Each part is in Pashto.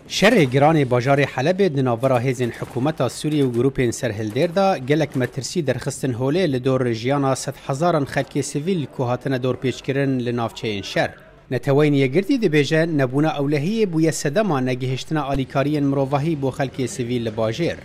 شر گران باجار حلب دناورا هیزن حکومت سوریه و گروپین سرهلدیر دا گلک مترسی درخستن هوله لدور رژیانا 100,000 خلک سیویل که هاتن دور پیچ کرن لنافچه این شر. نتوین یگردی دبیجه نبونا اولهی بوی صدما نگهشتنا آلیکارین مروواهی بو خلک سیویل لباجر.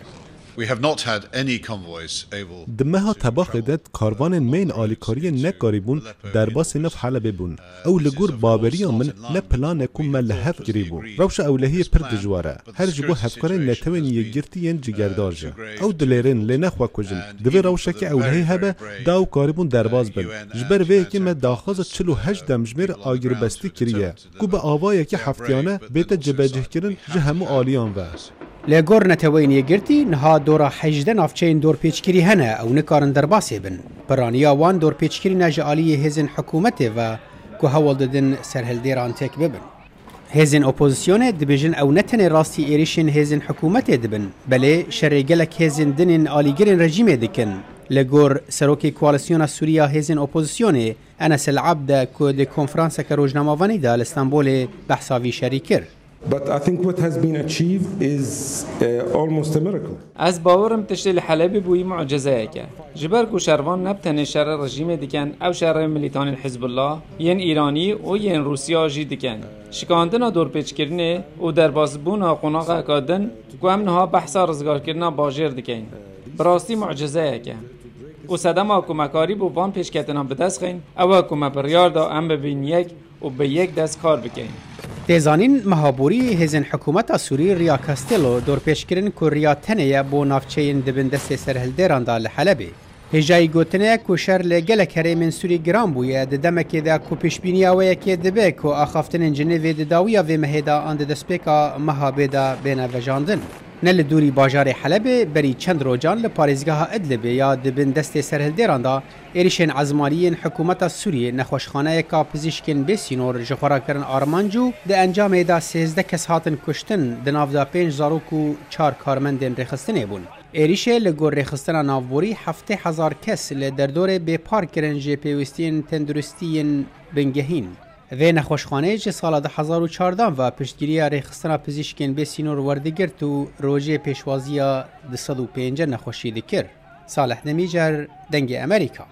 دمها تباخ داد کاروان مین آلیکاری نکاری بون در باس نف حلب بون او لگور بابریا من نه پلان کم مل هف گریبو روش اولهی پر دجواره هر جبو هفکار نتوین یگرتین جگردارجه او دلیرن لنخوا کجن دوی روشه که اولهی هبه داو کاریبون در باز بن جبر وی که من داخاز 48 دمجمیر آگر بستی کریه کو به آوایی که هفتیانه بیت جبجه کرن جهمو آلیان و لگور نتوین یگرتی نها دورا 18 نافچین دور پیچکری هنه او نکارن در باسی بن برانیا وان دور پیچکری نجعالی هزین حکومت و که هول دادن سرهلدیران تک ببن هزین اپوزیسیون دبیجن او نتن راستی ایریشن هزین حکومت دبن بله شرگلک هزین دنین آلیگرین رژیم دکن لگور سروکی کوالسیون سوریا هزین اپوزیسیون انس العبد که دی کنفرانس که روزنامه‌وانی دا استانبول بحثاوی شریکر. But I think what has been achieved is almost a miracle. از باورم تشتیل حلب بوی معجزه که جبر کو شروان نبتن شر رژیم دیکن او شر ملیتان حزب الله ین ایرانی و ین روسیا جی دیکن شکاندنا دور پیچ کرنه و در بازبون قناق اکادن کو امنها بحثا رزگار کرنا باجر دیکن براستی معجزه که و صدما کو مکاری بو وان پیش کتنام به دست خین او کو مبریار دا ام ببین یک و به یک دست کار بکن تزانین مهابوری هزین حکومت سوری ریا کاستیلو دور پیشکرین که ریا تنه بو نافچین دبن دست سرهلدیران دا لحلبه. هجای گوتنه که شر لگل کره من سوری گرام بویه دمکی دا که پیشبینی آوه که دبه که آخافتن جنوی داویا و مهدا آند دسپیکا مهابه دا بین وجاندن. نل دوری باجار حلب بری چند روزان لپارێزگاها ادلب یا دبن دست سرهلدیران دا ایریشن عزمانیین حکومت سوریه نخوشخانه کا پزیشکن بسینور جخورا کرن آرمانجو ده انجام دا 13 کس هاتن کشتن ده ناو دا 5,000 و 4 کارمندین رخستنه بون. ایریشه لگور رخستنا ناوبوری 7,000 کس لدردور به پار کرن جه پیوستین تندرستین بنگهین. و نخوشخانه جه سال 2014 و پشتگیری رخصتنا پزیشکین بسینور وردگرت و روژه پیشوازی 205 نخوشی دکر. صالح نمیجر دنگ امریکا.